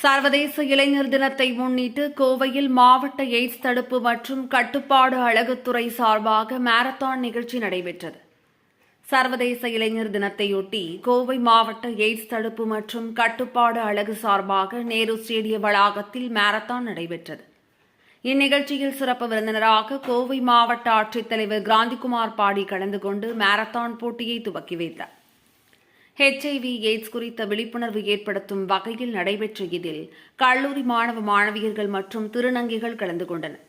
சர்வதேச இளைஞர் தினத்தை முன்னிட்டு கோவையில் மாவட்ட எய்ட்ஸ் தடுப்பு மற்றும் கட்டுப்பாடு அழகுத்துறை சார்பாக மாரத்தான் நிகழ்ச்சி நடைபெற்றது. சர்வதேச இளைஞர் தினத்தையொட்டி கோவை மாவட்ட எய்ட்ஸ் தடுப்பு மற்றும் கட்டுப்பாடு அழகு சார்பாக நேரு ஸ்டேடிய வளாகத்தில் மாரத்தான் நடைபெற்றது. இந்நிகழ்ச்சியில் சிறப்பு விருந்தினராக கோவை மாவட்ட ஆட்சித்தலைவர் கிராந்திகுமார் பாடி கலந்து கொண்டு மாரத்தான் போட்டியை துவக்கி வைத்தார். HIV எய்ட்ஸ் குறித்த விழிப்புணர்வு ஏற்படுத்தும் வகையில் நடைபெற்ற இதில் கல்லூரி மாணவியர்கள் மற்றும் திருநங்கைகள் கலந்து கொண்டனர்.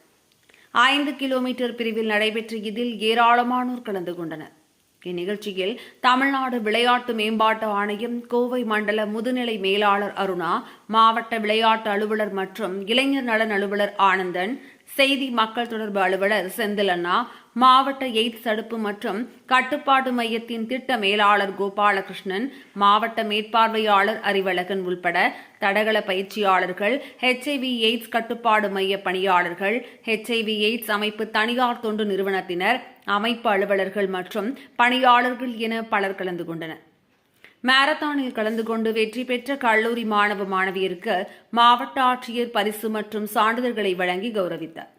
5 கிலோமீட்டர் பிரிவில் நடைபெற்ற இதில் ஏராளமானோர் கலந்து கொண்டனர். இந்நிகழ்ச்சியில் தமிழ்நாடு விளையாட்டு மேம்பாட்டு ஆணையம் கோவை மண்டல முதுநிலை மேலாளர் அருணா, மாவட்ட விளையாட்டு அலுவலர் மற்றும் இளைஞர் நலன் அலுவலர் ஆனந்தன், செய்தி மக்கள் தொடர்பு அலுவலர் செந்திலண்ணா, மாவட்ட எய்ட்ஸ் தடுப்பு மற்றும் கட்டுப்பாட்டு மையத்தின் திட்ட மேலாளர் கோபாலகிருஷ்ணன், மாவட்ட மேற்பார்வையாளர் அறிவழகன் உள்பட தடகள பயிற்சியாளர்கள், HIV எய்ட்ஸ் கட்டுப்பாடு மைய பணியாளர்கள், HIV எய்ட்ஸ் அமைப்பு தனியார் தொண்டு நிறுவனத்தினர், அமைப்பு அலுவலர்கள் மற்றும் பணியாளர்கள் என பலர் கலந்து கொண்டனர். மாரத்தானில் கலந்து கொண்டு வெற்றி பெற்ற கல்லூரி மாணவியருக்கு மாவட்ட ஆட்சியர் பரிசு மற்றும் சான்றிதழ்களை வழங்கி கௌரவித்தார்.